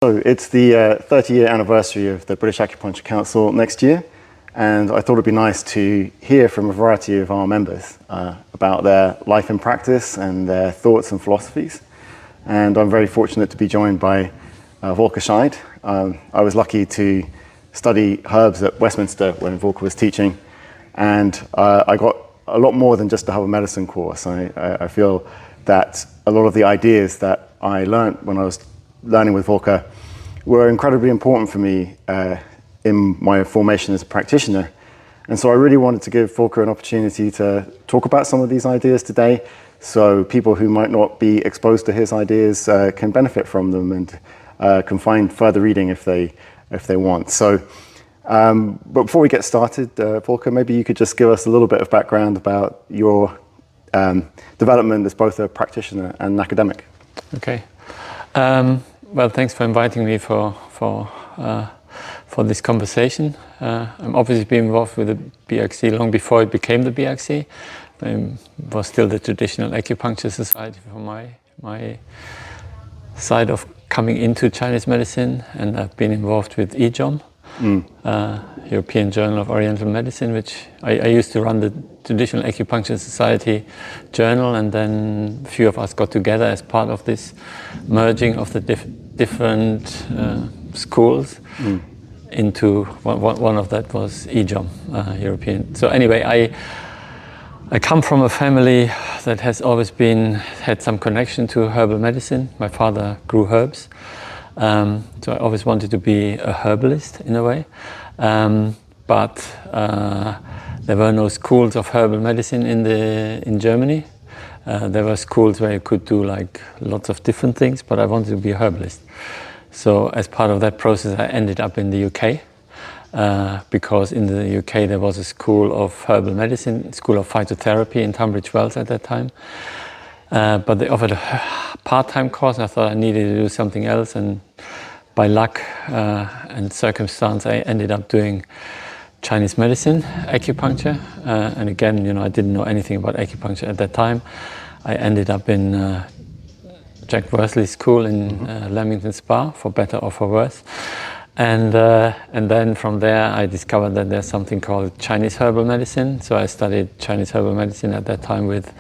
So it's the 30-year anniversary of the British Acupuncture Council next year, and I thought it'd be nice to hear from a variety of our members about their life in practice and their thoughts and philosophies. And I'm very fortunate to be joined by Volker Scheid. I was lucky to study herbs at Westminster when Volker was teaching, and I got a lot more than just a herbal medicine course. I feel that a lot of the ideas that I learned when I was learning with Volker were incredibly important for me in my formation as a practitioner. And so I really wanted to give Volker an opportunity to talk about some of these ideas today, so people who might not be exposed to his ideas can benefit from them and can find further reading if they want. So, but before we get started, Volker, maybe you could just give us a little bit of background about your development as both a practitioner and an academic. Okay. Well, thanks for inviting me for this conversation. I'm obviously been involved with the BAcC long before it became the BAcC. It was still the traditional acupuncture society for my side of coming into Chinese medicine, and I've been involved with EJOM, European Journal of Oriental Medicine, which I used to run the Traditional Acupuncture Society journal, and then a few of us got together as part of this merging of the different schools into one of that was EJOM, European. So anyway, I come from a family that has always had some connection to herbal medicine. My father grew herbs, so I always wanted to be a herbalist in a way. But there were no schools of herbal medicine in Germany. There were schools where you could do like lots of different things, but I wanted to be a herbalist. So as part of that process, I ended up in the UK. Because in the UK there was a school of herbal medicine, school of phytotherapy in Tunbridge Wells at that time. But they offered a part-time course, and I thought I needed to do something else. And by luck and circumstance, I ended up doing Chinese medicine, acupuncture. And again, I didn't know anything about acupuncture at that time. I ended up in Jack Worsley's school in Leamington Spa, for better or for worse. And then from there, I discovered that there's something called Chinese herbal medicine. So I studied Chinese herbal medicine at that time with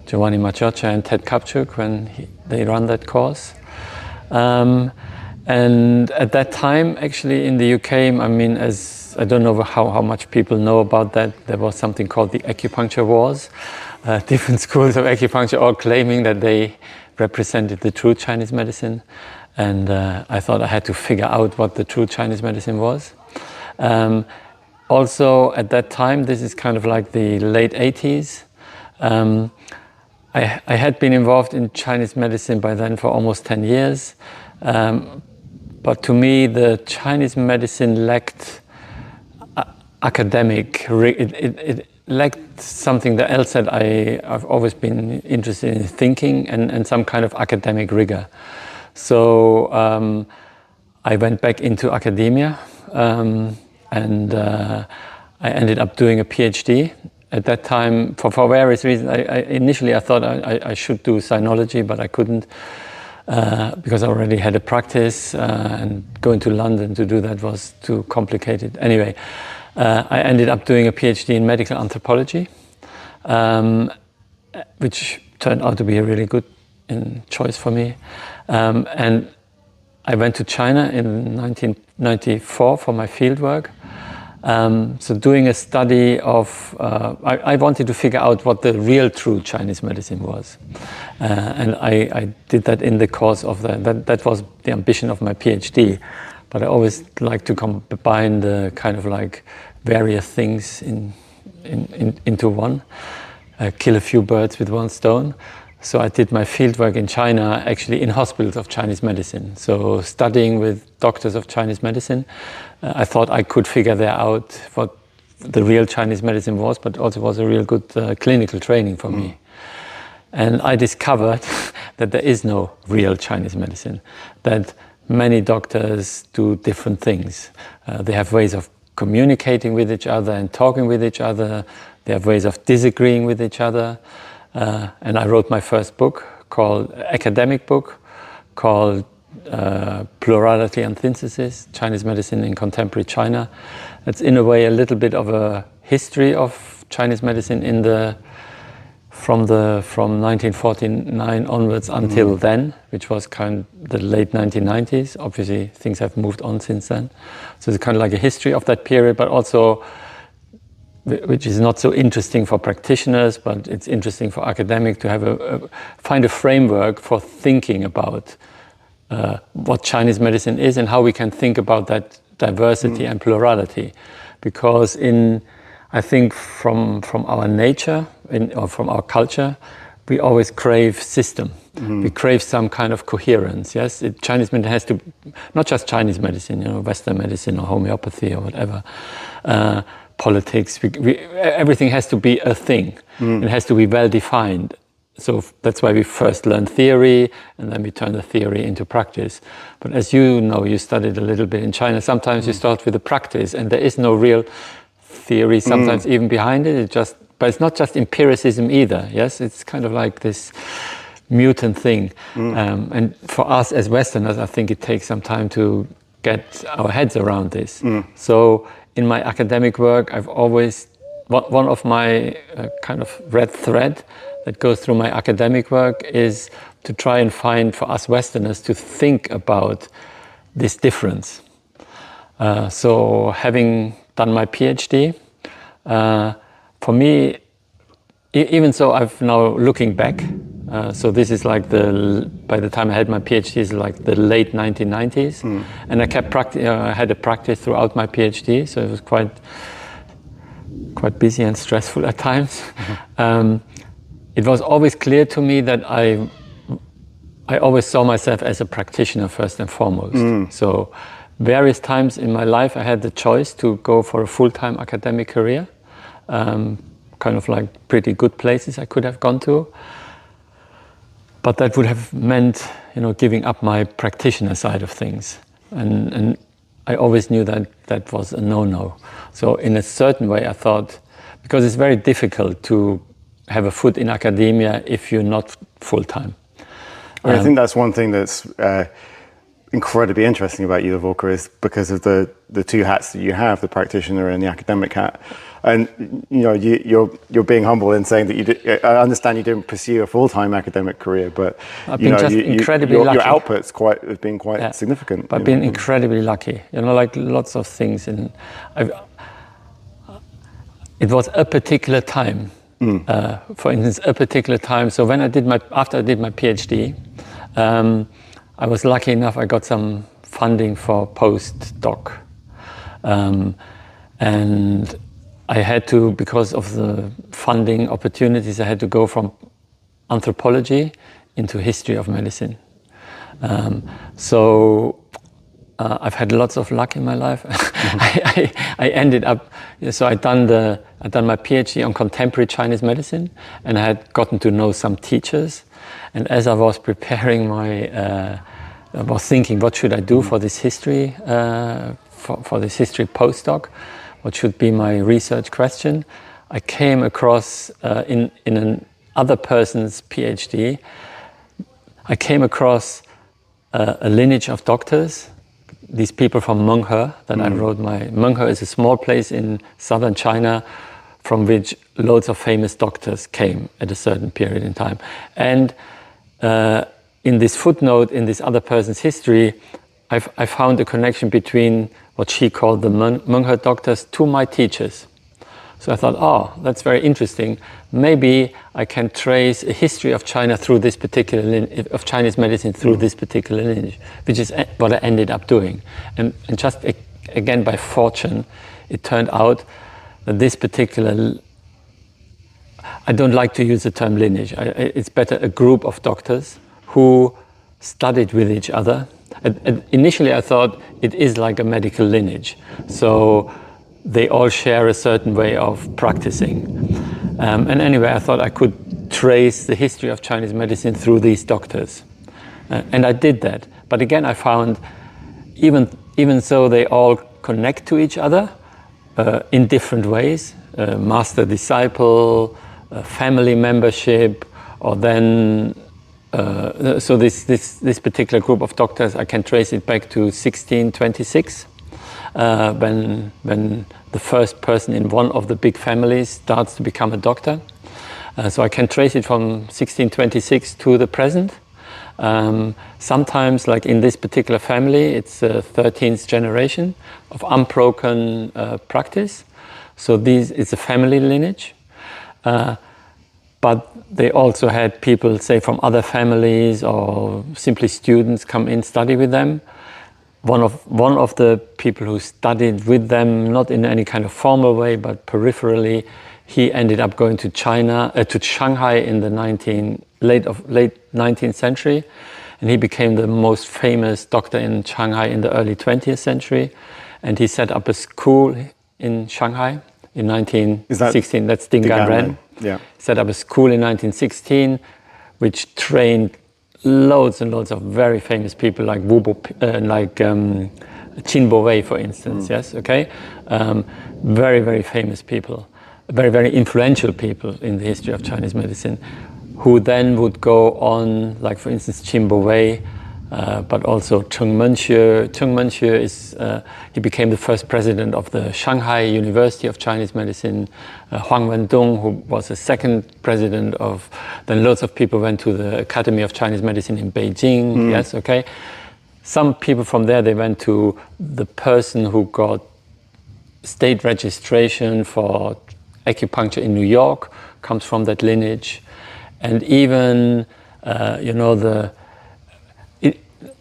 Giovanni Maciocia and Ted Kapchuk when they ran that course. And at that time, actually in the UK, I mean, I don't know how much people know about that, there was something called the acupuncture wars. Different schools of acupuncture all claiming that they represented the true Chinese medicine. And I thought I had to figure out what the true Chinese medicine was. Also, at that time, this is kind of like the late 80s. I had been involved in Chinese medicine by then for almost 10 years. But to me, the Chinese medicine lacked academic, it lacked something else that I've always been interested in thinking and some kind of academic rigor. So I went back into academia and I ended up doing a PhD. At that time, for various reasons, initially I thought I should do sinology, but I couldn't because I already had a practice and going to London to do that was too complicated. Anyway, I ended up doing a PhD in medical anthropology, which turned out to be a really good choice for me. And I went to China in 1994 for my fieldwork. So doing a study of, I wanted to figure out what the real true Chinese medicine was. And I did that in the course of that was the ambition of my PhD. But I always like to combine the kind of like various things into one, kill a few birds with one stone. So I did my fieldwork in China, actually in hospitals of Chinese medicine. So studying with doctors of Chinese medicine, I thought I could figure out what the real Chinese medicine was, but also was a real good clinical training for me. And I discovered that there is no real Chinese medicine, that many doctors do different things. They have ways of communicating with each other and talking with each other. They have ways of disagreeing with each other. And I wrote my first book, academic book, called Plurality and Synthesis, Chinese Medicine in Contemporary China. It's in a way a little bit of a history of Chinese medicine from 1949 onwards until then, which was kind of the late 1990s. Obviously, things have moved on since then. So it's kind of like a history of that period, but also, which is not so interesting for practitioners, but it's interesting for academics to have find a framework for thinking about what Chinese medicine is and how we can think about that diversity and plurality. Because I think from our nature or from our culture, we always crave system. We crave some kind of coherence. Yes, Chinese medicine has to, not just Chinese medicine, Western medicine or homeopathy or whatever, politics. Everything has to be a thing. It has to be well defined. So that's why we first learn theory, and then we turn the theory into practice. But as you know, you studied a little bit in China, sometimes you start with the practice, and there is no real theory sometimes even behind it. But it's not just empiricism either, yes? It's kind of like this mutant thing. And for us as Westerners, I think it takes some time to get our heads around this. So in my academic work, I've always, one of my kind of red thread that goes through my academic work is to try and find, for us Westerners, to think about this difference. So having done my PhD, for me, even so I've now looking back, so this is like by the time I had my PhD, is like the late 1990s, and I kept I had a practice throughout my PhD, so it was quite busy and stressful at times. It was always clear to me that I always saw myself as a practitioner first and foremost. So various times in my life I had the choice to go for a full-time academic career, kind of like pretty good places I could have gone to. But that would have meant, giving up my practitioner side of things. And I always knew that was a no-no. So in a certain way I thought, because it's very difficult to have a foot in academia if you're not full-time. I think that's one thing that's incredibly interesting about you, Volker, is because of the two hats that you have, the practitioner and the academic hat. And you're being humble in saying that I understand you didn't pursue a full-time academic career, but I've been incredibly lucky. Your output's have been quite significant. I've been incredibly lucky. Like lots of things, and it was a particular time. For instance, a particular time. So when after I did my PhD, I was lucky enough. I got some funding for postdoc, and I had to, because of the funding opportunities, I had to go from anthropology into history of medicine. So I've had lots of luck in my life. I ended up, so I'd done my PhD on contemporary Chinese medicine, and I had gotten to know some teachers. And as I was preparing I was thinking, what should I do for this history, for this history postdoc? What should be my research question? I came across, in another person's PhD, I came across a lineage of doctors, these people from Menghe that I wrote Menghe is a small place in southern China from which loads of famous doctors came at a certain period in time. And in this footnote, in this other person's history, I found a connection between what she called the Menghe doctors to my teachers. So I thought, that's very interesting. Maybe I can trace a history of China through this particular of Chinese medicine through this particular lineage, which is what I ended up doing. And just again by fortune, it turned out that this particular, I don't like to use the term lineage. It's better a group of doctors who studied with each other. Initially, I thought it is like a medical lineage. So they all share a certain way of practicing. And anyway, I thought I could trace the history of Chinese medicine through these doctors. And I did that. But again, I found even so they all connect to each other in different ways, master-disciple, family membership, or then So this particular group of doctors, I can trace it back to 1626, when the first person in one of the big families starts to become a doctor. So I can trace it from 1626 to the present. Sometimes, like in this particular family, it's a 13th generation of unbroken practice. So it's a family lineage. But they also had people, say, from other families or simply students come in, study with them. One of the people who studied with them, not in any kind of formal way, but peripherally, he ended up going to China, to Shanghai in the late 19th century, and he became the most famous doctor in Shanghai in the early 20th century, and he set up a school in Shanghai in 1916. That's Ding Gan Ren. Yeah. Set up a school in 1916, which trained loads and loads of very famous people like Qin Bo Wei, for instance. Yes, okay, very, very famous people, very, very influential people in the history of Chinese medicine, who then would go on, like for instance Qin Bo Wei, but also Cheng Menxue. Cheng Menxue he became the first president of the Shanghai University of Chinese Medicine. Huang Wendong, who was the second president of. Then loads of people went to the Academy of Chinese Medicine in Beijing. Yes, okay. Some people from there, they went to the person who got state registration for acupuncture in New York, comes from that lineage, and even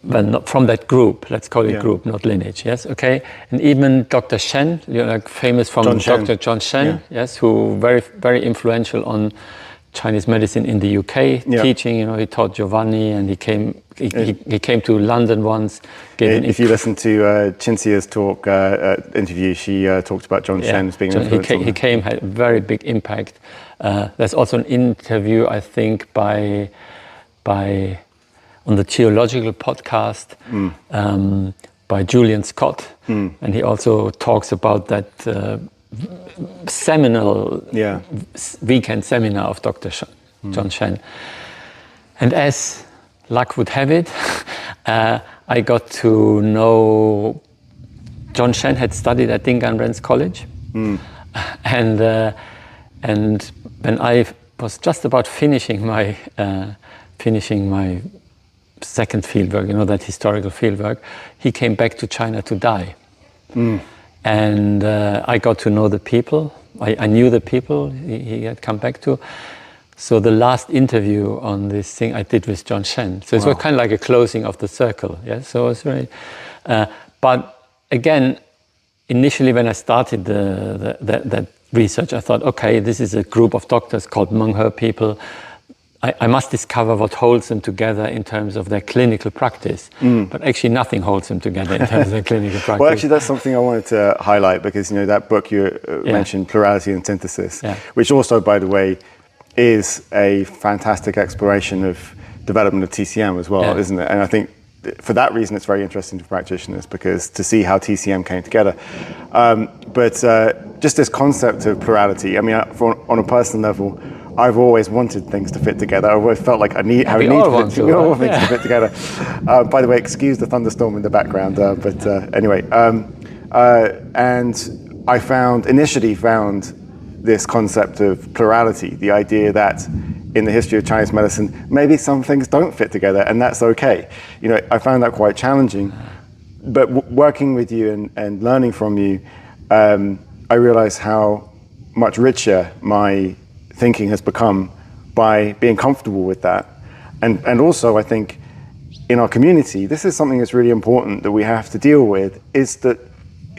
well, not from that group, let's call it group, not lineage, yes, okay? And even Dr. Shen, like famous from Dr. John Shen, yes, who very, very influential on Chinese medicine in the UK, teaching, he taught Giovanni, and he came to London once. If you listen to Cinzia's talk, interview, she talked about John Shen as being influential. He came, had a very big impact. There's also an interview, I think, by on the Geological podcast by Julian Scott, and he also talks about that seminal weekend seminar of Dr. John Shen. And as luck would have it, I got to know John Shen had studied at Ding Gan Ren's college, and when I was just about finishing my second fieldwork, that historical fieldwork, he came back to China to die. And I got to know the people. I knew the people he had come back to. So the last interview on this thing I did with John Shen. So it was kind of like a closing of the circle. Yeah. So it was very. But again, initially when I started that research, I thought, okay, this is a group of doctors called Menghe people. I must discover what holds them together in terms of their clinical practice. But actually nothing holds them together in terms of their clinical practice. Well, actually, that's something I wanted to highlight because, that book you mentioned, Plurality and Synthesis, which also, by the way, is a fantastic exploration of development of TCM as well, isn't it? And I think for that reason, it's very interesting to practitioners because to see how TCM came together. But just this concept of plurality, I mean, on a personal level, I've always wanted things to fit together. I've always felt like I need things to fit together. By the way, excuse the thunderstorm in the background, but anyway. And I initially found this concept of plurality, the idea that in the history of Chinese medicine, maybe some things don't fit together, and that's okay. I found that quite challenging. But working with you and learning from you, I realized how much richer my thinking has become by being comfortable with that. And also, I think, in our community, this is something that's really important that we have to deal with, is that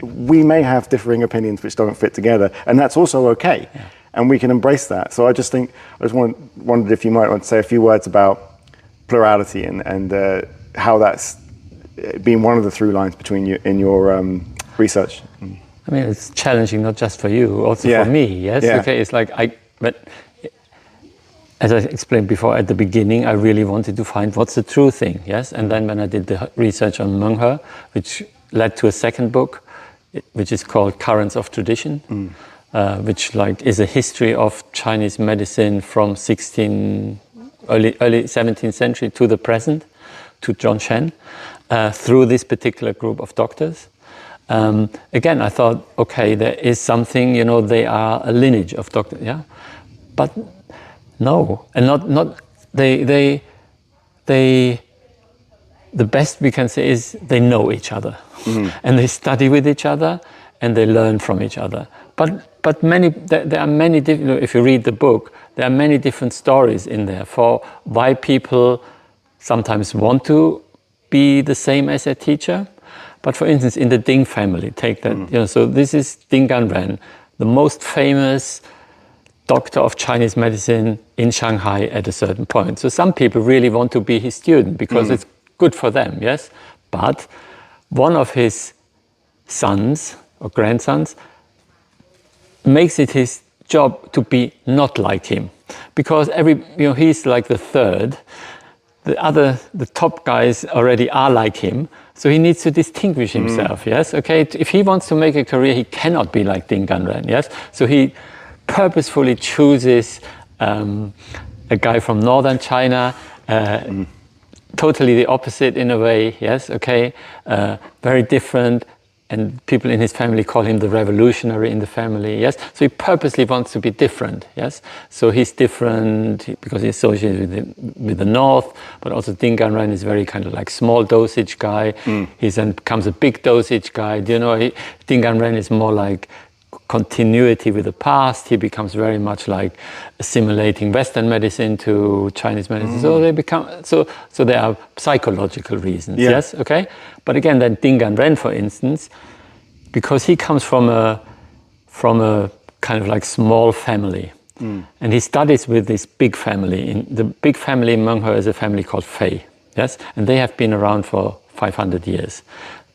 we may have differing opinions which don't fit together, and that's also okay. And we can embrace that. So I just wondered if you might want to say a few words about plurality and how that's been one of the through lines between you in your research. I mean, it's challenging not just for you, also for me. Yes, okay. It's like but as I explained before at the beginning, I really wanted to find what's the true thing. Yes, and then when I did the research on Menghe, which led to a second book, which is called Currents of Tradition, which is a history of Chinese medicine from early 17th century to the present, to John Shen, through this particular group of doctors. Again, I thought, okay, there is something, you know, they are a lineage of doctors, yeah, but no, and not they. The best we can say is they know each other, and they study with each other, and they learn from each other. But there are many, you know, if you read the book, there are many different stories in there for why people sometimes want to be the same as their teacher. But for instance, in the Ding family, take that, you know, so this is Ding Ganren, the most famous doctor of Chinese medicine in Shanghai at a certain point. So some people really want to be his student because it's good for them, yes? But one of his sons or grandsons makes it his job to be not like him, because he's like the third. The top guys already are like him, so he needs to distinguish himself, yes? Okay, if he wants to make a career, he cannot be like Ding Ganren, yes? So he purposefully chooses a guy from northern China, totally the opposite in a way, yes, okay, very different, and people in his family call him the revolutionary in the family, yes, so he purposely wants to be different, yes, so he's different because he's associated with the north, but also Ding Ganren is very kind of like small dosage guy, he then becomes a big dosage guy, you know, Ding Ganren is more like continuity with the past. He becomes very much like assimilating Western medicine to Chinese medicine. So they become so there are psychological reasons. Yeah. Yes, okay. But again, then Ding Ganren, for instance, because he comes from a kind of like small family, and he studies with this big family. The big family in Menghe is a family called Fei. Yes, and they have been around for 500 years.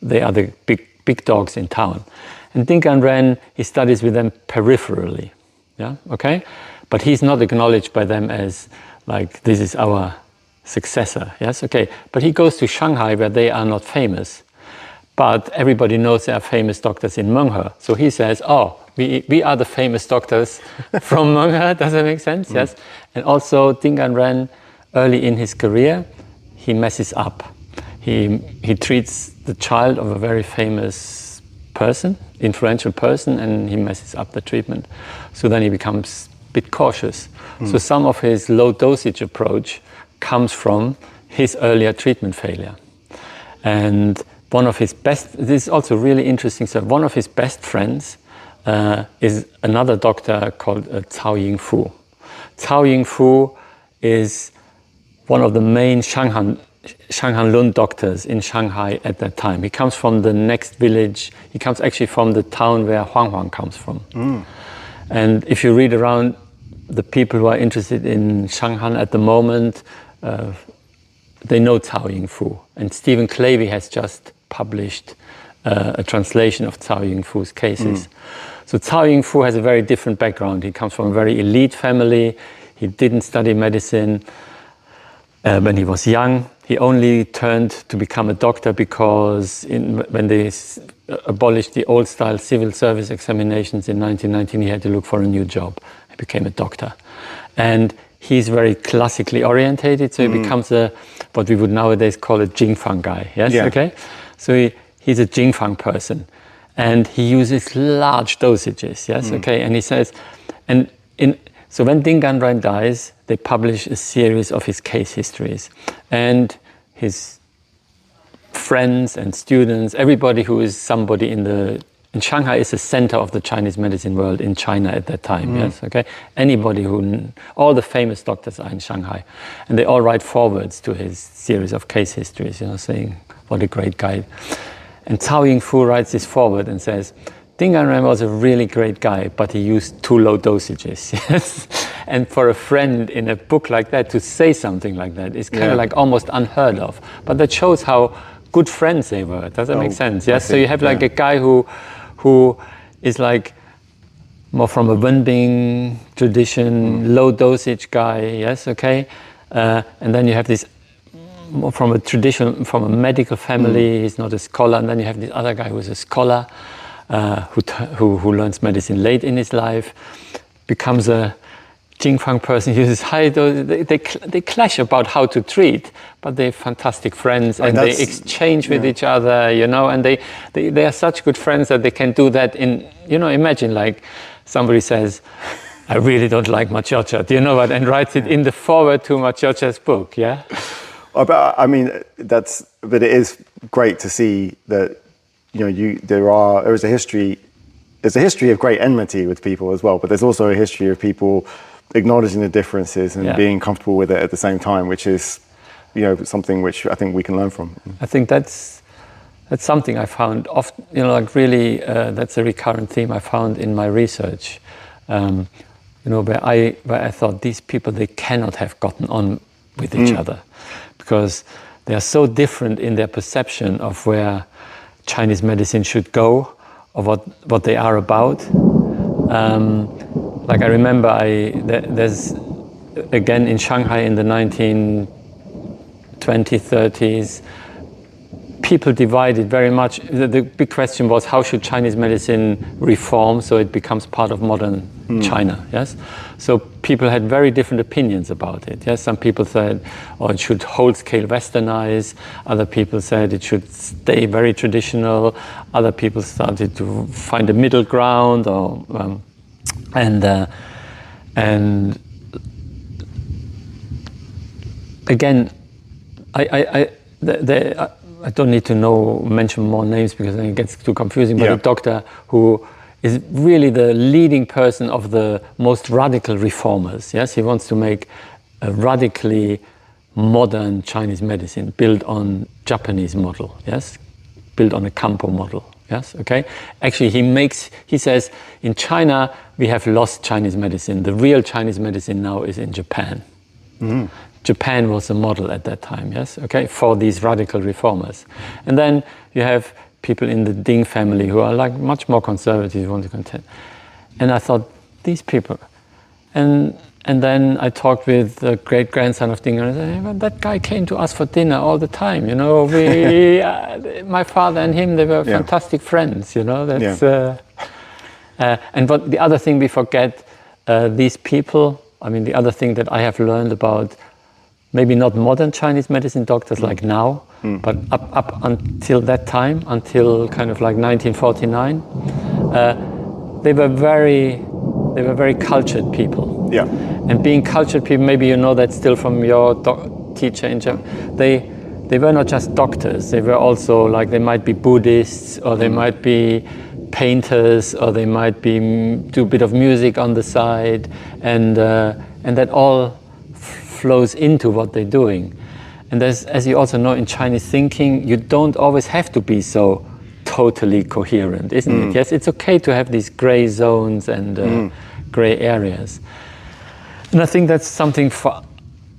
They are the big dogs in town. And Ding Ganren, he studies with them peripherally, yeah, okay? But he's not acknowledged by them as like, this is our successor, yes, okay? But he goes to Shanghai where they are not famous, but everybody knows there are famous doctors in Menghe. So he says, oh, we are the famous doctors from Menghe, does that make sense? Yes. And also Ding Ganren, early in his career, he messes up. He treats the child of a very famous person, influential person, and he messes up the treatment. So then he becomes a bit cautious. So some of his low dosage approach comes from his earlier treatment failure. And one of his best, this is also really interesting, so one of his best friends is another doctor called Cao Yingfu. Cao Yingfu is one of the main Shanghanlun doctors in Shanghai at that time. He comes from the next village. He comes actually from the town where Huang comes from. And if you read around, the people who are interested in Shanghan at the moment, they know Cao Yingfu. And Stephen Clavey has just published a translation of Cao Yingfu's cases. So Cao Yingfu has a very different background. He comes from a very elite family. He didn't study medicine when he was young. He only turned to become a doctor because when they abolished the old-style civil service examinations in 1919, he had to look for a new job. He became a doctor. And he's very classically orientated, so he becomes what we would nowadays call a Jingfang guy, yes? Yeah. Okay? So he's a Jingfang person. And he uses large dosages, yes? Okay, and he says, so when Ding Ganren dies, they publish a series of his case histories. And his friends and students, everybody who is somebody in Shanghai is the center of the Chinese medicine world in China at that time, yes, okay? Anybody all the famous doctors are in Shanghai. And they all write forwards to his series of case histories, you know, saying, what a great guy. And Cao Yingfu writes this forward and says, Ding Ganren was a really great guy, but he used too low dosages. Yes, and for a friend in a book like that to say something like that is kind of like almost unheard of. But that shows how good friends they were. Does that make sense? Yes. So you have like a guy who is like more from a Wenbing tradition, low dosage guy. Yes. Okay. And then you have this more from a medical family. He's not a scholar. And then you have this other guy who is a scholar. Who learns medicine late in his life, becomes a Jingfang person uses Hai, they clash about how to treat, but they're fantastic friends and they exchange with each other, you know, and they are such good friends that they can do that in, you know, imagine like somebody says, I really don't like Machocha, do you know what, and writes it in the forward to Machocha's book, yeah? But I mean, but it is great to see that, you know, there is a history. There's a history of great enmity with people as well, but there's also a history of people acknowledging the differences and being comfortable with it at the same time, which is, you know, something which I think we can learn from. I think that's something I found often, you know, like really, that's a recurrent theme I found in my research. You know, where I thought these people, they cannot have gotten on with each other, because they are so different in their perception of where Chinese medicine should go, or what they are about. Like I remember, there's again in Shanghai in the 1920s, 30s, people divided very much. The big question was, how should Chinese medicine reform so it becomes part of modern China? Yes, so people had very different opinions about it. Yes, some people said, oh, it should whole-scale westernize. Other people said it should stay very traditional. Other people started to find a middle ground, and again, I don't need to mention more names because then it gets too confusing, but a doctor who is really the leading person of the most radical reformers. Yes, he wants to make a radically modern Chinese medicine built on Japanese model. Yes, built on a Campo model. Yes, okay. Actually, he says in China we have lost Chinese medicine. The real Chinese medicine now is in Japan. Mm-hmm. Japan was a model at that time, yes, okay, for these radical reformers. And then you have people in the Ding family who are like much more conservative, want to contend. And I thought, these people, and then I talked with the great-grandson of Ding, and I said, hey, well, that guy came to us for dinner all the time, you know, my father and him, they were fantastic friends, you know, that's, and what the other thing we forget, these people, I mean, the other thing that I have learned about maybe not modern Chinese medicine doctors like now, but up until that time, until kind of like 1949, they were very cultured people. Yeah. And being cultured people, maybe you know that still from your teacher in Japan, they were not just doctors, they were also like, they might be Buddhists, or they might be painters, or they might do a bit of music on the side, and that all flows into what they're doing. And as you also know, in Chinese thinking, you don't always have to be so totally coherent, isn't it? Yes, it's okay to have these gray zones and gray areas. And I think that's something for,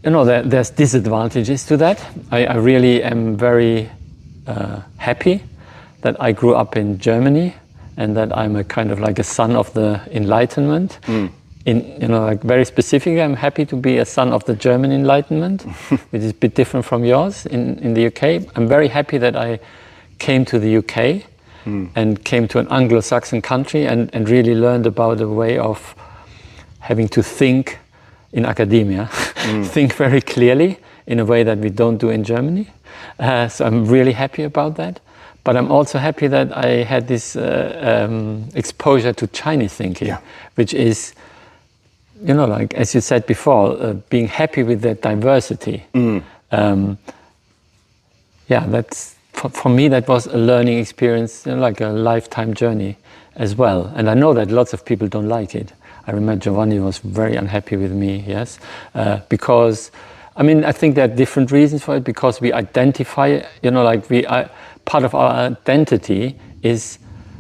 you know, there's disadvantages to that. I really am very happy that I grew up in Germany and that I'm a kind of like a son of the Enlightenment. You know, like very specifically, I'm happy to be a son of the German Enlightenment, which is a bit different from yours in the UK. I'm very happy that I came to the UK and came to an Anglo-Saxon country and really learned about a way of having to think in academia, think very clearly in a way that we don't do in Germany. So I'm really happy about that. But I'm also happy that I had this exposure to Chinese thinking, which is, you know, like as you said before, being happy with that diversity. That's for me, that was a learning experience, you know, like a lifetime journey as well. And I know that lots of people don't like it. I remember Giovanni was very unhappy with me, yes, because, I mean, I think there are different reasons for it, because we identify, you know, like part of our identity is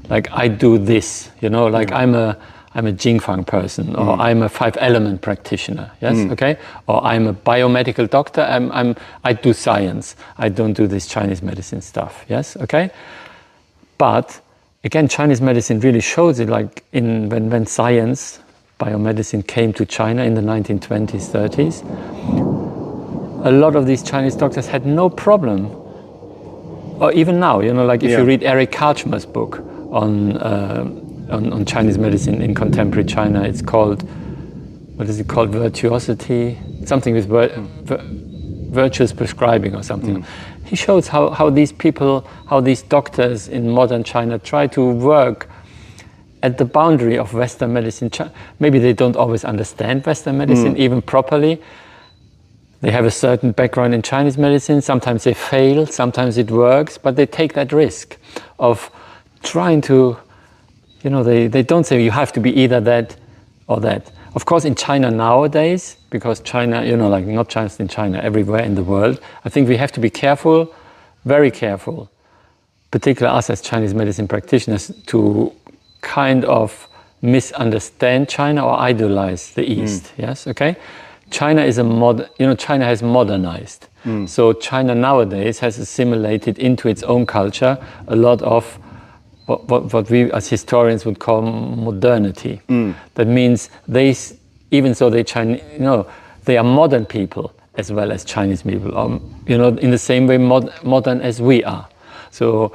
like, I do this, you know, like I'm a Jingfang person, or I'm a 5-element practitioner, yes, okay? Or I'm a biomedical doctor, I do science, I don't do this Chinese medicine stuff, yes, okay? But again, Chinese medicine really shows it, like when science, biomedicine came to China in the 1920s, 30s, a lot of these Chinese doctors had no problem, or even now, you know, like if you read Eric Karchmer's book on Chinese medicine in contemporary China, it's called what is it called, virtuosity, something with virtuous prescribing or something. He shows how these people, how these doctors in modern China try to work at the boundary of Western medicine. Maybe they don't always understand Western medicine even properly. They have a certain background in Chinese medicine. Sometimes they fail, sometimes it works, but they take that risk of trying to, you know, they don't say you have to be either that or that. Of course, in China nowadays, because China, you know, like not just in China, everywhere in the world, I think we have to be careful, very careful, particularly us as Chinese medicine practitioners, to kind of misunderstand China or idolize the East. Yes, okay? China is China has modernized. So China nowadays has assimilated into its own culture a lot of what we as historians would call modernity. That means even though they are modern people as well as Chinese people, in the same way modern as we are. So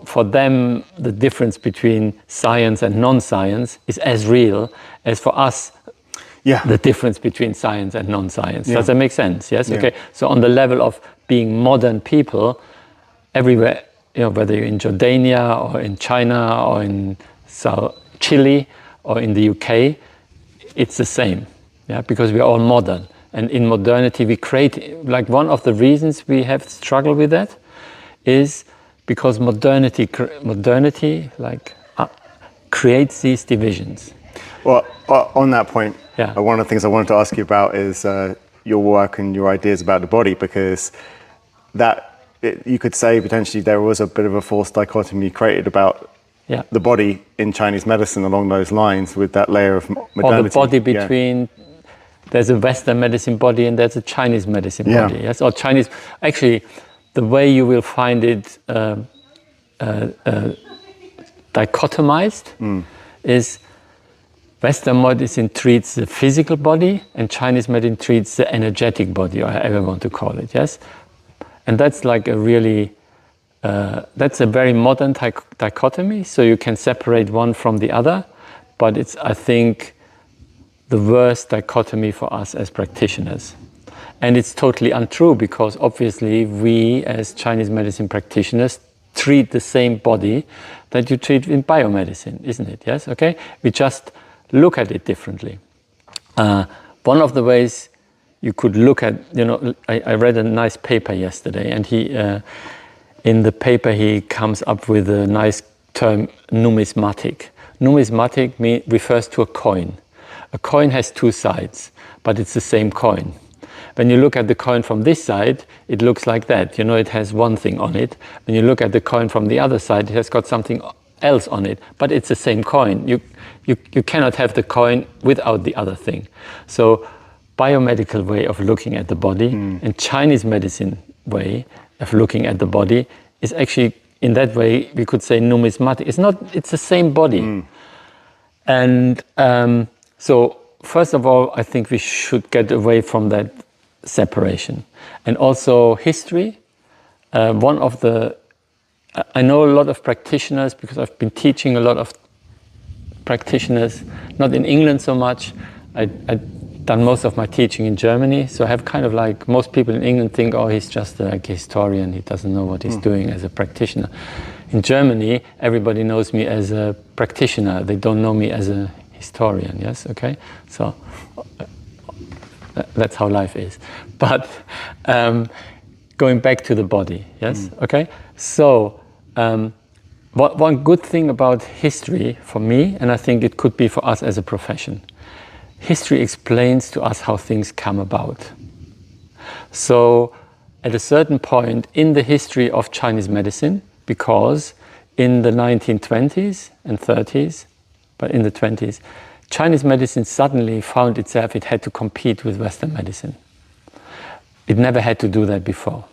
for them, the difference between science and non-science is as real as for us. Yeah. The difference between science and non-science. Yeah. Does that make sense? Yes. Yeah. Okay. So on the level of being modern people, everywhere, whether you're in Jordania or in China or in Chile or in the UK, it's the same. Yeah, because we are all modern, and in modernity we create. Like one of the reasons we have struggled with that is because modernity creates these divisions. Well, on that point, yeah. One of the things I wanted to ask you about is your work and your ideas about the body, because you could say potentially there was a bit of a false dichotomy created about the body in Chinese medicine along those lines, with that layer of modernity. Or the body between, there's a Western medicine body and there's a Chinese medicine body. Yes, or Chinese, actually, the way you will find it dichotomized is Western medicine treats the physical body and Chinese medicine treats the energetic body, or however you want to call it, yes? And that's like that's a very modern dichotomy, so you can separate one from the other, but it's, I think, the worst dichotomy for us as practitioners. And it's totally untrue, because obviously we as Chinese medicine practitioners treat the same body that you treat in biomedicine, isn't it? Yes, okay? We just look at it differently. One of the ways you could look at, I read a nice paper yesterday, and in the paper he comes up with a nice term, numismatic. Numismatic refers to a coin. A coin has two sides, but it's the same coin. When you look at the coin from this side, it looks like that. It has one thing on it. When you look at the coin from the other side, it has got something else on it, but it's the same coin. You cannot have the coin without the other thing. So biomedical way of looking at the body and Chinese medicine way of looking at the body is actually, in that way, we could say numismatic. It's the same body. And so first of all, I think we should get away from that separation. And also history. I know a lot of practitioners, because I've been teaching a lot of practitioners, not in England so much. I've done most of my teaching in Germany, so I have kind of like, most people in England think, oh, he's just like a historian, he doesn't know what he's doing as a practitioner. In Germany, everybody knows me as a practitioner, they don't know me as a historian, yes, okay? So that's how life is. But going back to the body, yes, okay? So one good thing about history for me, and I think it could be for us as a profession, history explains to us how things come about. So at a certain point in the history of Chinese medicine, because in the 1920s and 30s, but in the 20s, Chinese medicine suddenly found itself, it had to compete with Western medicine. It never had to do that before.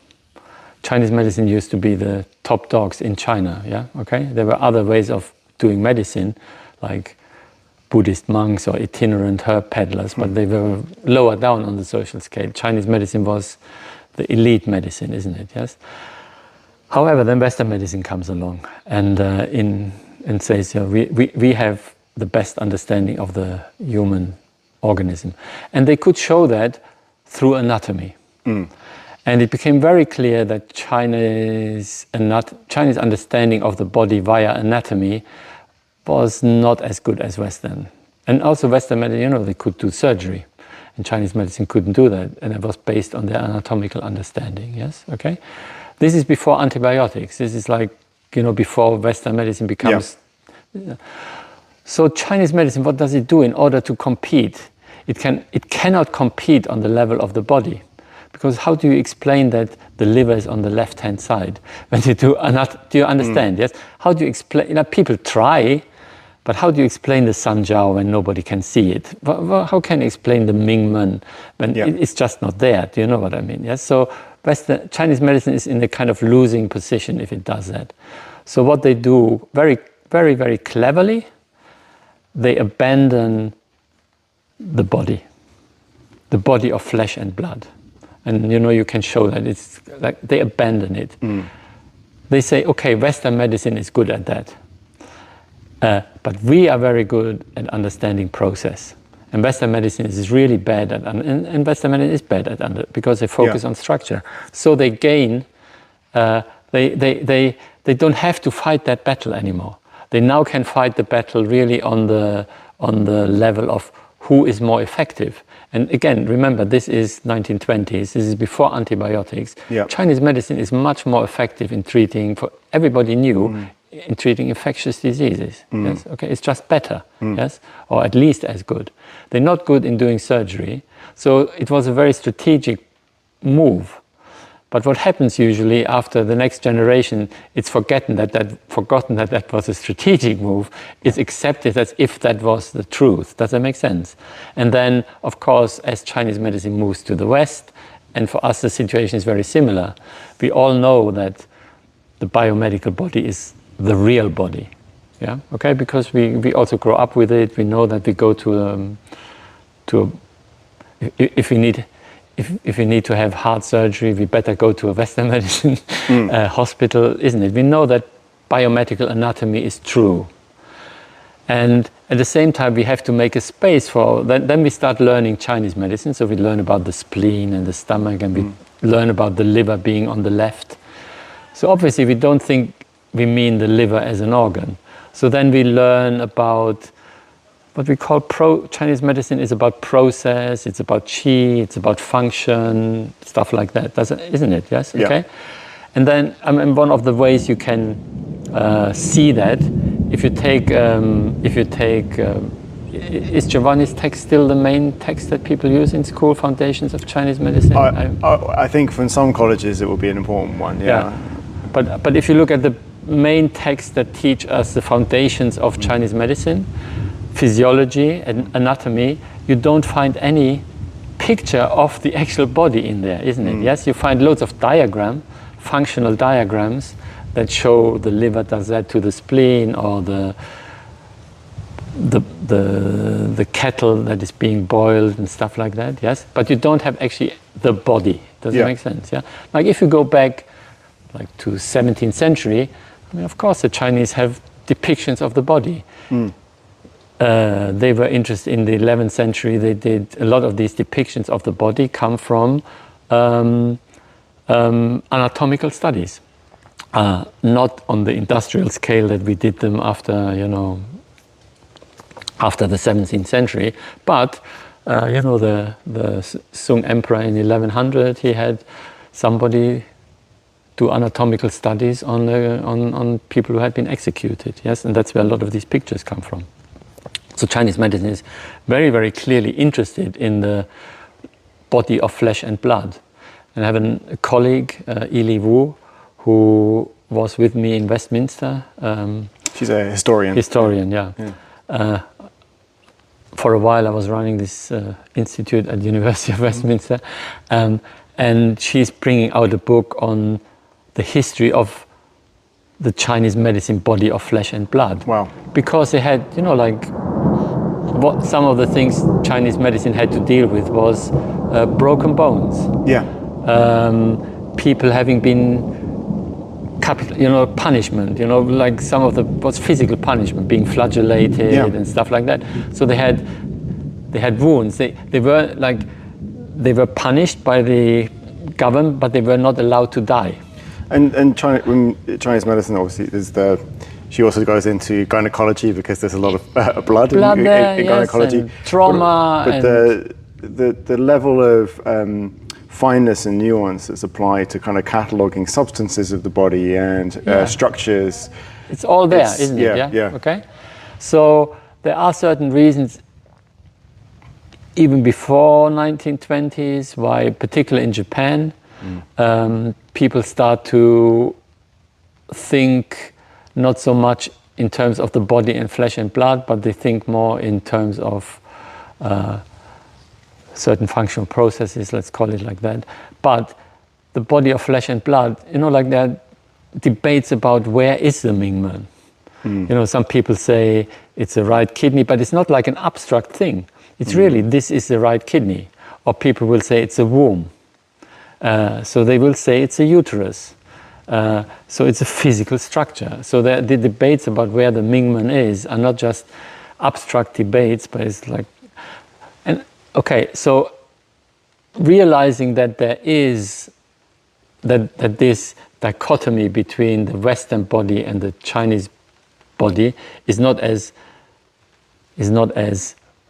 Chinese medicine used to be the top dogs in China, yeah, okay? There were other ways of doing medicine, like Buddhist monks or itinerant herb peddlers, but they were lower down on the social scale. Chinese medicine was the elite medicine, isn't it, yes? However, then Western medicine comes along and says, we have the best understanding of the human organism. And they could show that through anatomy. And it became very clear that Chinese understanding of the body via anatomy was not as good as Western. And also Western medicine, they could do surgery. And Chinese medicine couldn't do that. And it was based on their anatomical understanding, yes? Okay? This is before antibiotics. This is like, before Western medicine becomes... Yeah. So Chinese medicine, what does it do in order to compete? It cannot compete on the level of the body. Because how do you explain that the liver is on the left-hand side? When you do you understand, yes? How do you explain, people try, but how do you explain the Sanjiao when nobody can see it? How can you explain the Mingmen when it's just not there? Do you know what I mean? Yes. So Chinese medicine is in a kind of losing position if it does that. So what they do very, very, very cleverly, they abandon the body of flesh and blood. And you can show that it's like they abandon it. They say, okay, Western medicine is good at that. But we are very good at understanding process. And Western medicine is really bad at, and Western medicine is bad at, because they focus on structure. So they gain, they don't have to fight that battle anymore. They now can fight the battle really on the level of who is more effective. And again, remember, this is 1920s, this is before antibiotics. Chinese medicine is much more effective in treating, for everybody knew, in treating infectious diseases. Yes? Okay, it's just better, yes, or at least as good. They're not good in doing surgery, so it was a very strategic move. But what happens usually after the next generation, it's forgotten that that was a strategic move. It's accepted as if that was the truth. Does that make sense? And then, of course, as Chinese medicine moves to the West, and for us the situation is very similar, we all know that the biomedical body is the real body. Yeah, okay, because we also grow up with it. We know that we go if we need to have heart surgery, we better go to a Western medicine hospital, isn't it? We know that biomedical anatomy is true. And at the same time, we have to make a space for, then we start learning Chinese medicine. So we learn about the spleen and the stomach, and we learn about the liver being on the left. So obviously, we don't think we mean the liver as an organ. So then we learn about what we call Chinese medicine is about process, it's about qi, it's about function, stuff like that, isn't it? Yes? Yeah. Okay. And then one of the ways you can see that, if you take, is Giovanni's text still the main text that people use in school, Foundations of Chinese Medicine? I think from some colleges it will be an important one, yeah. But if you look at the main texts that teach us the foundations of Chinese medicine, physiology and anatomy, you don't find any picture of the actual body in there, isn't it? Yes, you find loads of functional diagrams that show the liver does that to the spleen, or the kettle that is being boiled and stuff like that. Yes, but you don't have actually the body. Does it make sense? Yeah, like if you go back like to 17th century, I mean, of course the Chinese have depictions of the body. They were interested in the 11th century. They did a lot of these depictions of the body come from anatomical studies, not on the industrial scale that we did them after the 17th century. But the Sung Emperor in 1100, he had somebody do anatomical studies on people who had been executed. Yes, and that's where a lot of these pictures come from. So Chinese medicine is very, very clearly interested in the body of flesh and blood. And I have a colleague, Ili Wu, who was with me in Westminster. She's a historian. Historian, yeah. For a while I was running this institute at the University of Westminster. And she's bringing out a book on the history of the Chinese medicine body of flesh and blood. Wow. Because they had, what some of the things Chinese medicine had to deal with was broken bones. Yeah. People having been punishment, like some of what's physical punishment, being flagellated and stuff like that. So they had they had wounds. They were punished by the government, but they were not allowed to die. And Chinese medicine, obviously, she also goes into gynecology because there's a lot of blood in there, gynecology. And trauma. But the level of fineness and nuance that's applied to kind of cataloguing substances of the body and structures. It's all there, isn't it? Yeah. Okay. So there are certain reasons, even before 1920s, why, particularly in Japan, people start to think not so much in terms of the body and flesh and blood, but they think more in terms of certain functional processes, let's call it like that. But the body of flesh and blood, like there are debates about where is the Mingmen. Some people say it's the right kidney, but it's not like an abstract thing. It's really, this is the right kidney. Or people will say it's a womb. So they will say it's a uterus. So it's a physical structure. So the debates about where the Mingmen is are not just abstract debates, but it's like, so realizing that there is that this dichotomy between the Western body and the Chinese body is not as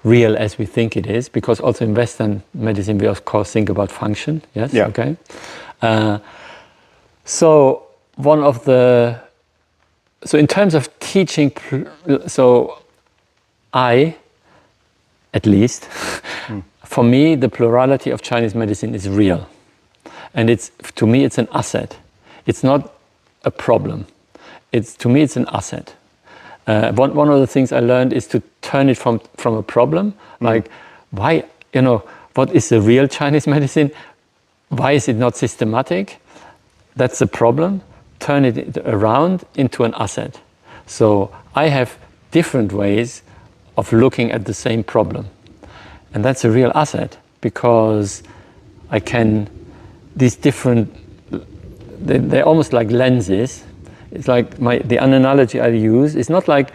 real as we think it is, because also in Western medicine we of course think about function. Yes. Yeah. Okay. So in terms of teaching, at least, for me, the plurality of Chinese medicine is real. And to me, it's an asset. It's not a problem. To me, it's an asset. One of the things I learned is to turn it from a problem, like why, what is the real Chinese medicine? Why is it not systematic? That's the problem. Turn it around into an asset. So I have different ways of looking at the same problem. And that's a real asset, because they're almost like lenses. It's like the analogy I use is not like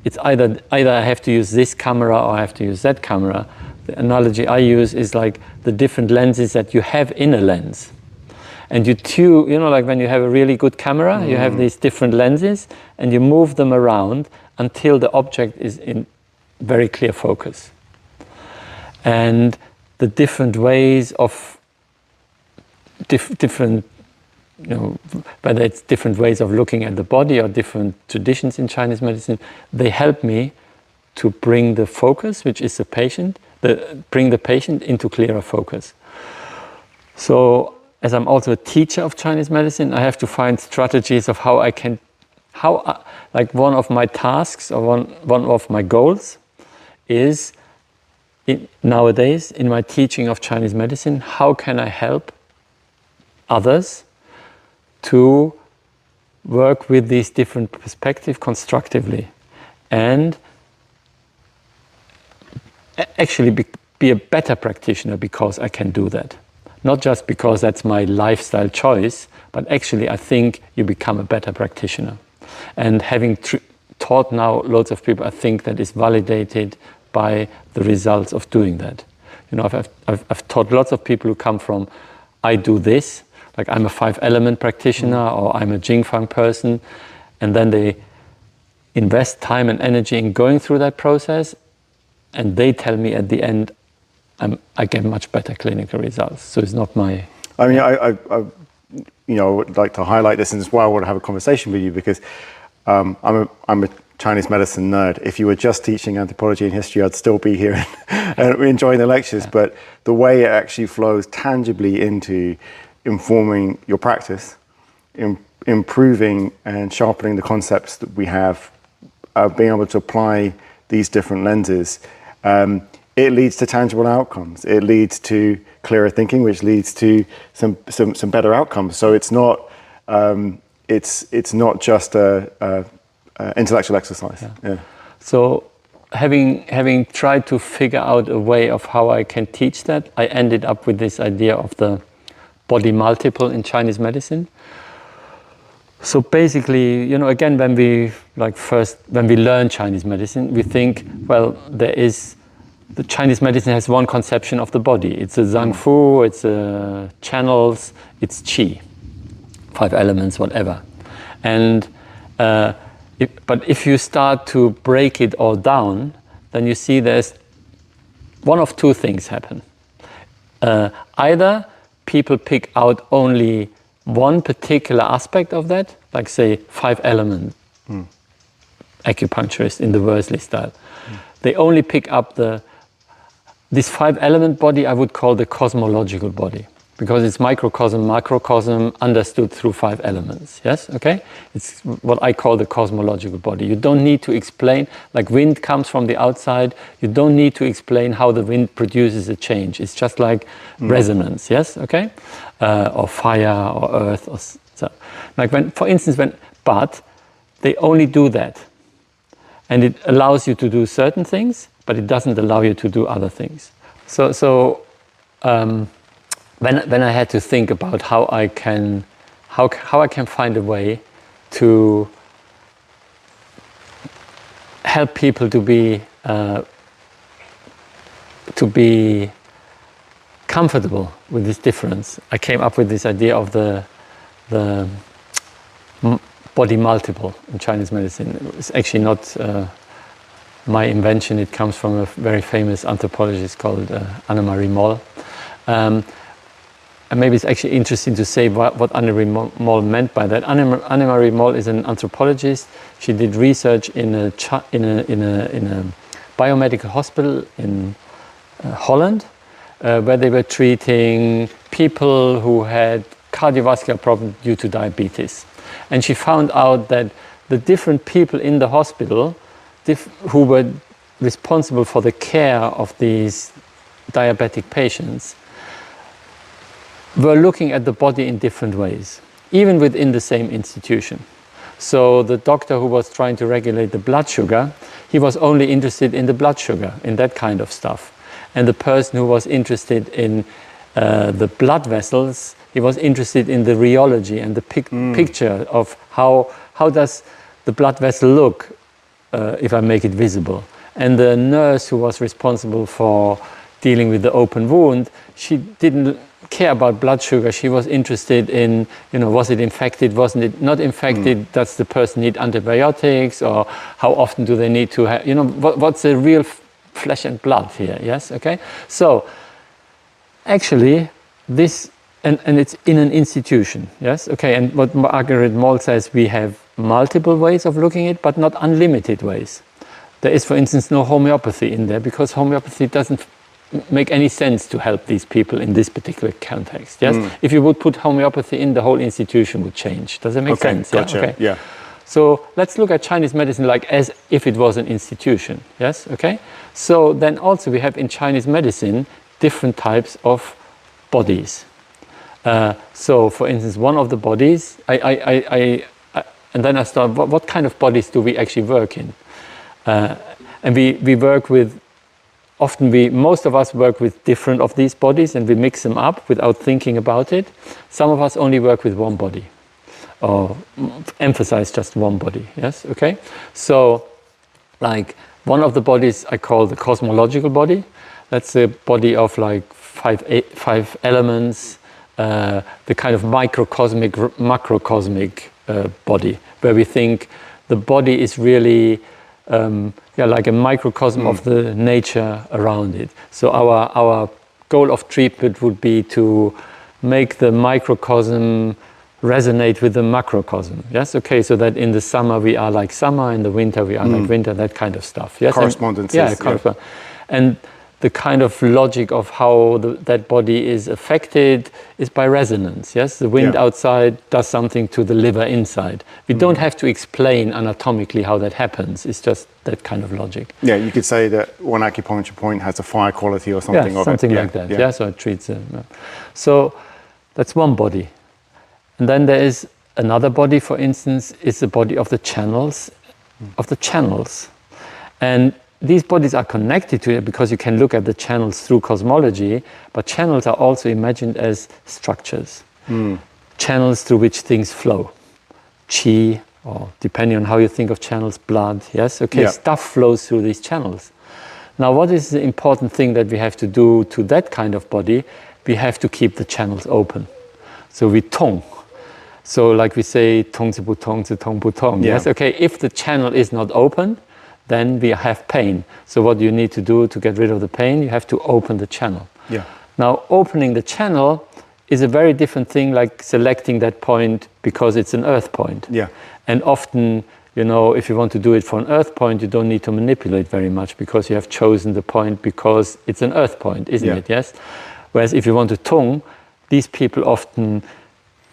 it's either I have to use this camera or I have to use that camera. The analogy I use is like the different lenses that you have in a lens. And like when you have a really good camera, you have these different lenses and you move them around until the object is in very clear focus. And the different ways of different, whether it's different ways of looking at the body or different traditions in Chinese medicine, they help me to bring the focus, which is the patient, bring the patient into clearer focus. So, as I'm also a teacher of Chinese medicine, I have to find strategies of like one of my tasks or one of my goals is nowadays in my teaching of Chinese medicine, how can I help others to work with these different perspectives constructively and actually be a better practitioner because I can do that. Not just because that's my lifestyle choice, but actually I think you become a better practitioner. And having taught now loads of people, I think that is validated by the results of doing that. I've taught lots of people who come from, I do this, like I'm a 5-element practitioner or I'm a Jingfang person, and then they invest time and energy in going through that process, and they tell me at the end, I get much better clinical results. So it's not my... I mean, I would like to highlight this, and it's why I want to have a conversation with you, because I'm a Chinese medicine nerd. If you were just teaching anthropology and history, I'd still be here and enjoying the lectures. Yeah. But the way it actually flows tangibly into informing your practice, improving and sharpening the concepts that we have, being able to apply these different lenses, it leads to tangible outcomes. It leads to clearer thinking, which leads to some better outcomes. So it's not just a intellectual exercise. Yeah. So having tried to figure out a way of how I can teach that, I ended up with this idea of the body multiple in Chinese medicine. So basically, again, when we learn Chinese medicine, we think, well, there is the Chinese medicine has one conception of the body. It's a Zhang Fu, it's channels, it's qi, 5 elements, whatever. And but if you start to break it all down, then you see there's one of 2 things happen. Either people pick out only one particular aspect of that, like say 5 element acupuncturist in the Worsley style. They only pick up this 5 element body I would call the cosmological body, because it's microcosm, macrocosm understood through 5 elements. Yes, okay? It's what I call the cosmological body. You don't need to explain, like wind comes from the outside, you don't need to explain how the wind produces a change. It's just like resonance, yes, okay? Or fire or earth or so. Like when, for instance, but they only do that. And it allows you to do certain things, but it doesn't allow you to do other things. So when I had to think about how I can find a way to help people to be comfortable with this difference, I came up with this idea of the body multiple in Chinese medicine. It's actually not my invention. It comes from a very famous anthropologist called Annemarie Moll. And maybe it's actually interesting to say what Annemarie Moll meant by that. Annemarie Moll is an anthropologist. She did research in a biomedical hospital in Holland, where they were treating people who had cardiovascular problems due to diabetes. And she found out that the different people in the hospital who were responsible for the care of these diabetic patients were looking at the body in different ways, even within the same institution. So the doctor who was trying to regulate the blood sugar, he was only interested in the blood sugar, in that kind of stuff. And the person who was interested in the blood vessels, he was interested in the rheology and the picture of how does the blood vessel look if I make it visible. And the nurse who was responsible for dealing with the open wound, she didn't care about blood sugar. She was interested in, was it infected, wasn't it not infected, does the person need antibiotics, or how often do they need to have, what's the real flesh and blood here, yes, okay? So, actually, this, and it's in an institution, yes, okay, and what Margaret Moll says, we have multiple ways of looking at it, but not unlimited ways. There is, for instance, no homeopathy in there, because homeopathy doesn't make any sense to help these people in this particular context, yes? If you would put homeopathy in, the whole institution would change. Does that make sense? Gotcha. Yeah, okay. Yeah. So let's look at Chinese medicine like as if it was an institution, yes, okay? So then also we have in Chinese medicine different types of bodies. So for instance, one of the bodies, and then I start, what kind of bodies do we actually work in? And we work with, most of us work with different of these bodies, and we mix them up without thinking about it. Some of us only work with one body, or emphasize just one body, yes, okay? So, like, one of the bodies I call the cosmological body. That's a body of like five elements, the kind of microcosmic, macrocosmic body, where we think the body is really like a microcosm of the nature around it. So our goal of treatment would be to make the microcosm resonate with the macrocosm. Yes, okay, so that in the summer we are like summer, in the winter we are like winter, that kind of stuff. Yes, correspondences. Yeah. And the kind of logic of how that body is affected is by resonance. Yes, the wind outside does something to the liver inside. We don't have to explain anatomically how that happens. It's just that kind of logic. Yeah, you could say that one acupuncture point has a fire quality or something of something it. like that. Yeah, so it treats it. So that's one body. And then there is another body, for instance, is the body of the channels, And these bodies are connected to it because you can look at the channels through cosmology, but channels are also imagined as structures. Channels through which things flow. Qi, or depending on how you think of channels, blood, yes? Okay, stuff flows through these channels. Now, what is the important thing that we have to do to that kind of body? We have to keep the channels open. So we tong. So like we say, tong zi bu tong zi tong bu tong. Yes, okay, if the channel is not open, then we have pain. So what you need to do to get rid of the pain, you have to open the channel. Yeah. Now, opening the channel is a very different thing, like selecting that point because it's an earth point. Yeah. And often, you know, if you want to do it for an earth point, you don't need to manipulate very much because you have chosen the point because it's an earth point, isn't it? Yes. Whereas if you want to tong, these people often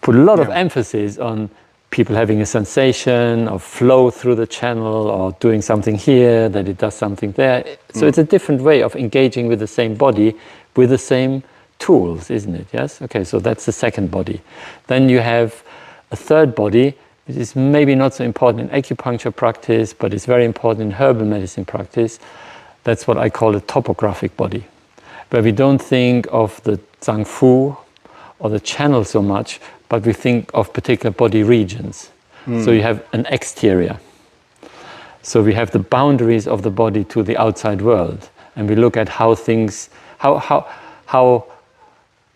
put a lot of emphasis on people having a sensation of flow through the channel or doing something here, that it does something there. So it's a different way of engaging with the same body, with the same tools, isn't it? Yes? Okay, so that's the second body. Then you have a third body, which is maybe not so important in acupuncture practice, but it's very important in herbal medicine practice. That's what I call a topographic body, where we don't think of the Zhang Fu or the channel so much, but we think of particular body regions. So you have an exterior. So we have the boundaries of the body to the outside world, and we look at how things,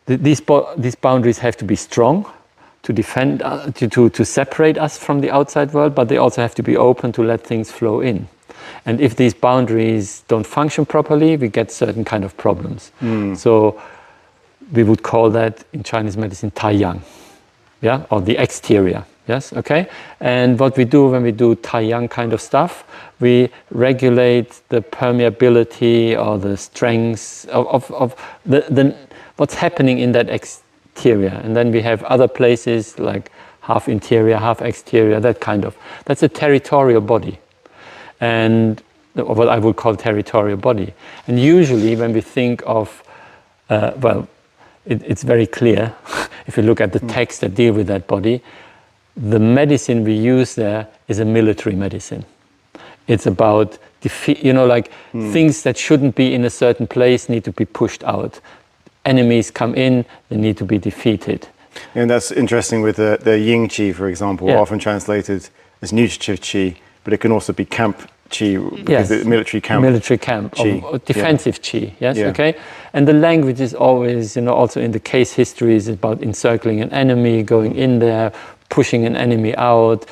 these boundaries have to be strong to defend, to separate us from the outside world, but they also have to be open to let things flow in. And if these boundaries don't function properly, we get certain kind of problems. So we would call that in Chinese medicine Tai Yang, yeah, or the exterior. Yes, okay. And what we do when we do Tai Yang kind of stuff, we regulate the permeability or the strengths of the what's happening in that exterior. And then we have other places like half interior, half exterior, that's a territorial body. And what I would call territorial body. And usually when we think of, it's very clear, if you look at the texts that deal with that body, the medicine we use there is a military medicine. It's about defeat, things that shouldn't be in a certain place need to be pushed out. Enemies come in, they need to be defeated. And that's interesting with the Ying Qi, for example, often translated as nutritive Qi, but it can also be camp Qi, because it's military camp. Military camp, Qi. or defensive Qi, yes, okay? And the language is always, also in the case history is about encircling an enemy, going in there, pushing an enemy out,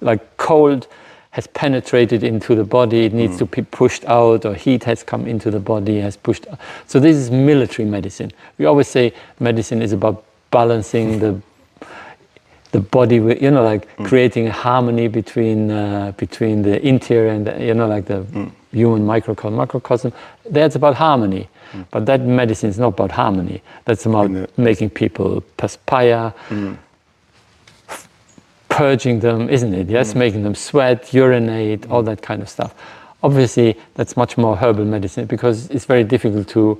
like cold has penetrated into the body, it needs to be pushed out, or heat has come into the body, has pushed out. So this is military medicine. We always say medicine is about balancing the body with, creating a harmony between the interior and the human macrocosm. That's about harmony. But that medicine is not about harmony. That's about making people perspire, purging them, isn't it? Yes, making them sweat, urinate, all that kind of stuff. Obviously, that's much more herbal medicine because it's very difficult to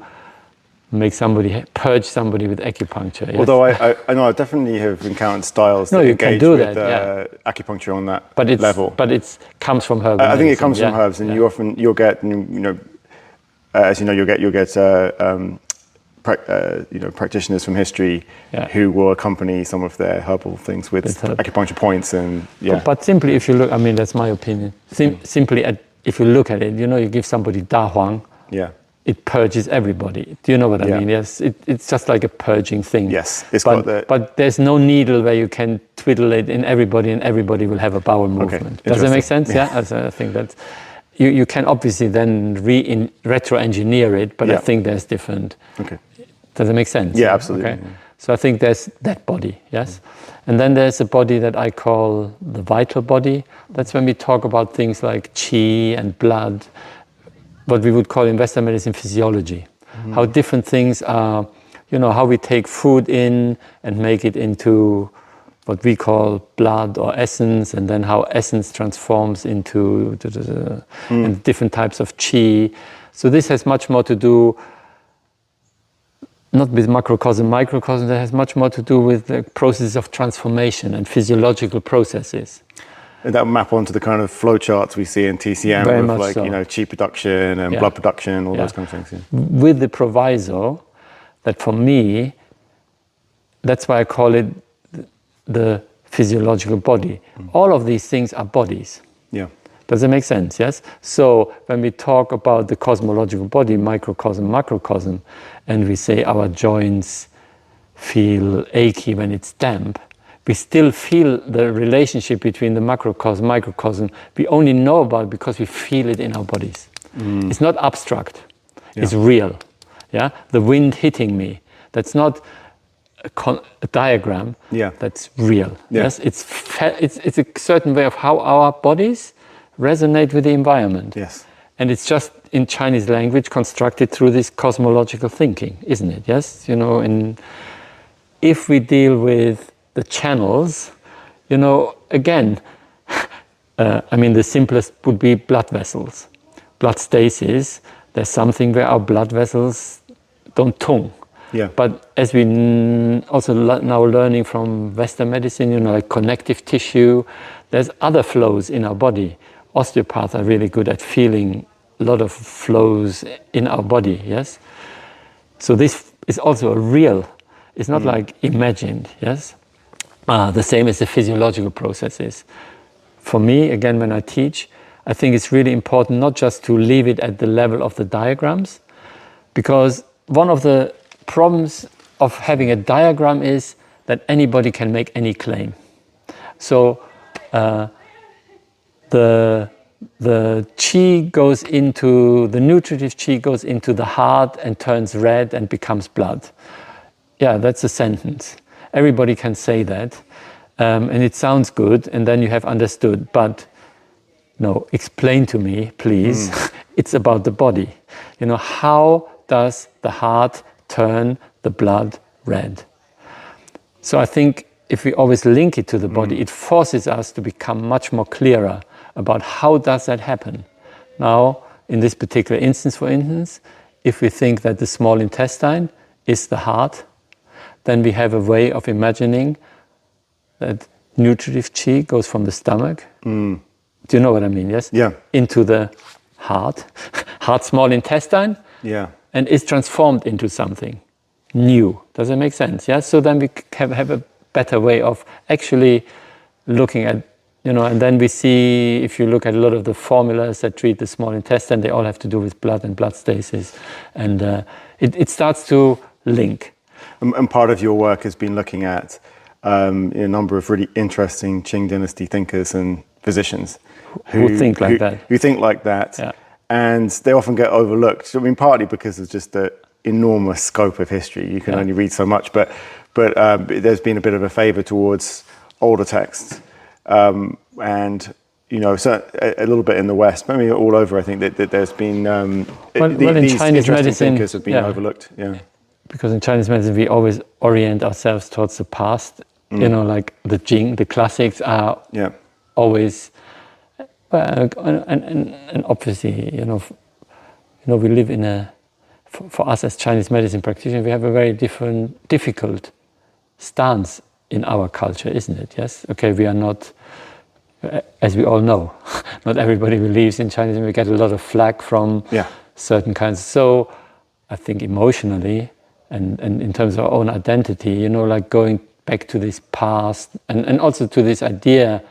make somebody purge somebody with acupuncture. Yes? Although I know I definitely have encountered styles that engage with acupuncture on that level. But it comes from herbs. I think it comes from herbs, and you'll get as you know you'll get practitioners from history who will accompany some of their herbal things with acupuncture points and But simply, if you look, I mean that's my opinion. Simply, if you look at it, you give somebody Da Huang. It purges everybody. Do you know what I mean? Yes, it's just like a purging thing. Yes, but there's no needle where you can twiddle it in everybody and everybody will have a bowel movement. Does that make sense? Yeah, I think that you can obviously then retro-engineer it, but I think there's different. Okay. Does it make sense? Yeah, absolutely. Okay. So I think there's that body, yes? And then there's a body that I call the vital body. That's when we talk about things like qi and blood, what we would call in Western medicine physiology. How different things are, how we take food in and make it into what we call blood or essence, and then how essence transforms into and different types of qi. So this has much more to do, not with microcosm, that has much more to do with the process of transformation and physiological processes. And that will map onto the kind of flowcharts we see in TCM with qi production and blood production, all those kind of things. Yeah. With the proviso that for me, that's why I call it the physiological body. All of these things are bodies. Yeah. Does it make sense? Yes? So when we talk about the cosmological body, microcosm, macrocosm, and we say our joints feel achy when it's damp, we still feel the relationship between the macrocosm, microcosm. We only know about it because we feel it in our bodies. It's not abstract. It's real. Yeah, the wind hitting me. That's not a diagram. That's real. Yes, it's a certain way of how our bodies resonate with the environment. Yes, and it's just in Chinese language constructed through this cosmological thinking, isn't it? Yes, you know. And if we deal with the channels, you know, again, I mean, the simplest would be blood vessels, blood stasis. There's something where our blood vessels don't tongue. But as we also now learning from Western medicine, you know, like connective tissue, there's other flows in our body. Osteopaths are really good at feeling a lot of flows in our body, yes? So this is also a real, it's not like imagined, yes? The same as the physiological processes. For me, again, when I teach, I think it's really important not just to leave it at the level of the diagrams, because one of the problems of having a diagram is that anybody can make any claim. So the qi goes into, the nutritive qi goes into the heart and turns red and becomes blood. Yeah, that's a sentence. Everybody can say that. And it sounds good, and then you have understood. But no, explain to me, please. It's about the body. You know, how does the heart turn the blood red? So I think if we always link it to the body, it forces us to become much more clearer about how does that happen. Now, in this particular instance, for instance, if we think that the small intestine is the heart, then we have a way of imagining that nutritive qi goes from the stomach. Do you know what I mean? Yes? Yeah. Into the heart, small intestine. Yeah. And is transformed into something new. Does it make sense? Yeah. So then we have a better way of actually looking at, you know, and then we see, if you look at a lot of the formulas that treat the small intestine, they all have to do with blood and blood stasis. And it starts to link. And part of your work has been looking at a number of really interesting Qing dynasty thinkers and physicians who think like that. Who think like that. Yeah. And they often get overlooked. I mean, partly because of just the enormous scope of history. You can only read so much, but there's been a bit of a favor towards older texts. And, you know, so a little bit in the West, maybe all over, I think that there's been, these Chinese interesting medicine, thinkers have been overlooked. Yeah. Because in Chinese medicine, we always orient ourselves towards the past. You know, like the Jing, the classics are always, and obviously, you know, we live in a, for us as Chinese medicine practitioners, we have a very difficult stance in our culture, isn't it? Yes. Okay, we are not, as we all know, not everybody believes in Chinese, and we get a lot of flack from certain kinds. So I think emotionally, and in terms of our own identity, you know, like going back to this past, and also to this idea,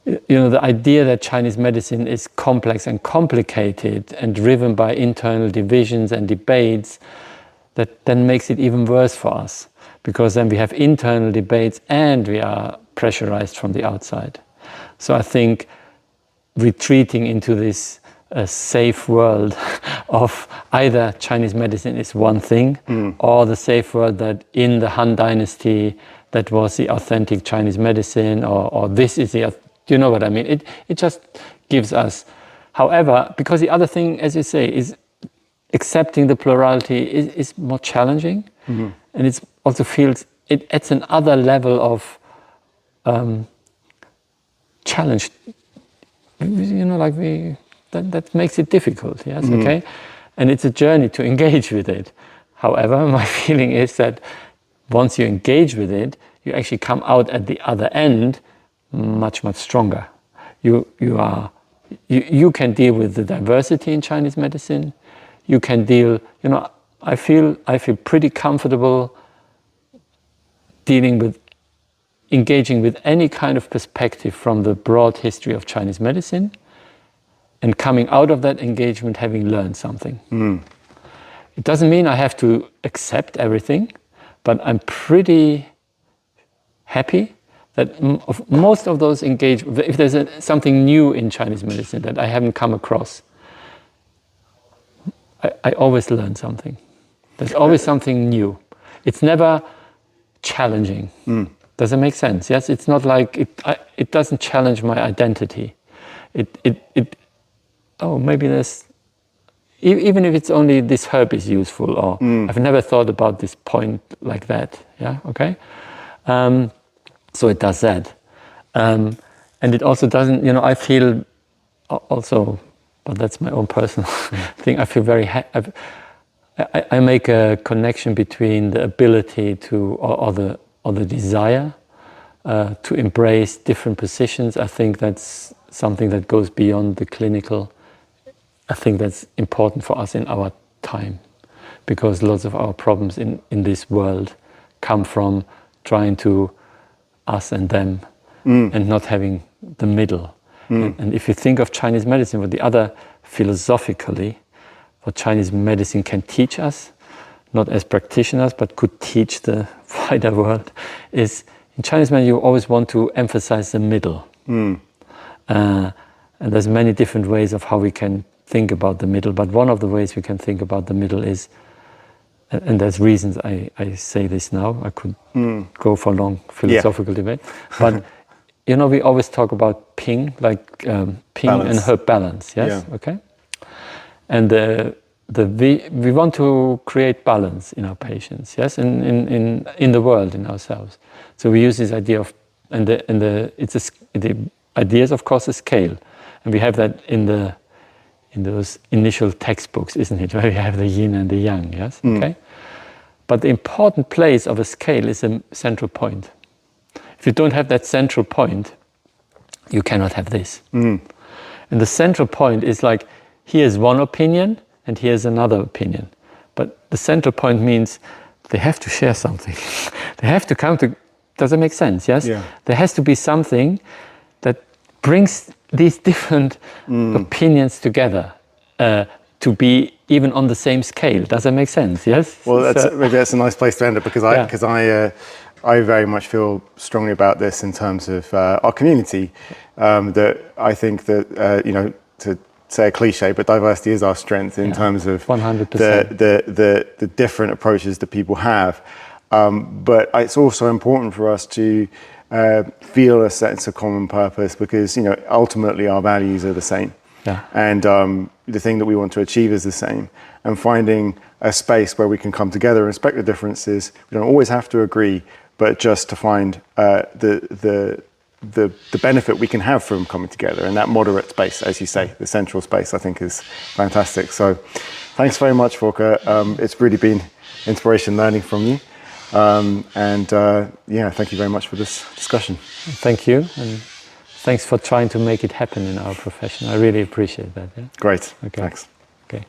you know, the idea that Chinese medicine is complex and complicated and driven by internal divisions and debates, that then makes it even worse for us, because then we have internal debates and we are pressurized from the outside. So I think retreating into this safe world of either Chinese medicine is one thing, or the safe world that in the Han Dynasty that was the authentic Chinese medicine, or this is the, you know what I mean? It just gives us, however, because the other thing, as you say, is accepting the plurality is more challenging, and it also feels, it adds another level of challenge, you know, like that makes it difficult, yes, okay? And it's a journey to engage with it. However, my feeling is that once you engage with it, you actually come out at the other end much, much stronger. You can deal with the diversity in Chinese medicine. You can deal, you know, I feel pretty comfortable dealing with engaging with any kind of perspective from the broad history of Chinese medicine, and coming out of that engagement having learned something. It doesn't mean I have to accept everything, but I'm pretty happy that most of those engagements, if there's something new in Chinese medicine that I haven't come across, I always learn something. There's always something new. It's never challenging. Does it make sense? Yes, it's not like, it doesn't challenge my identity. Maybe there's, even if it's only this herb is useful, or I've never thought about this point like that, yeah, okay? So it does that. And it also doesn't, I feel also, but that's my own personal thing, I feel very, I make a connection between the ability to, or the desire to embrace different positions. I think that's something that goes beyond the clinical. I think that's important for us in our time, because lots of our problems in this world come from trying to us and them and not having the middle. And if you think of Chinese medicine, what the other philosophically, what Chinese medicine can teach us, not as practitioners, but could teach the wider world, is in Chinese medicine you always want to emphasize the middle. And there's many different ways of how we can think about the middle, but one of the ways we can think about the middle is, and there's reasons I say this now, I could go for a long philosophical debate, but we always talk about ping, like ping balance. And herb balance, yes, okay? And we want to create balance in our patients, yes, in the world, in ourselves. So we use this idea of, the idea is of course a scale, and we have that in those initial textbooks, isn't it? Where we have the yin and the yang, yes, okay? But the important place of a scale is a central point. If you don't have that central point, you cannot have this. And the central point is like, here's one opinion and here's another opinion. But the central point means they have to share something. They have to come to, does it make sense? Yes? Yeah. There has to be something that brings these different opinions together to be even on the same scale. Does that make sense? Yes? Well, maybe that's a nice place to end it, because I very much feel strongly about this in terms of our community. That I think that, to say a cliche, but diversity is our strength in terms of 100%. the different approaches that people have. But it's also important for us to feel a sense of common purpose, because ultimately our values are the same. Yeah. And the thing that we want to achieve is the same. And finding a space where we can come together and respect the differences. We don't always have to agree, but just to find the benefit we can have from coming together, and that moderate space, as you say, the central space, I think is fantastic. So thanks very much, Volker. It's really been inspiration learning from you. Thank you very much for this discussion. Thank you. And thanks for trying to make it happen in our profession. I really appreciate that. Yeah? Great. Okay. Thanks.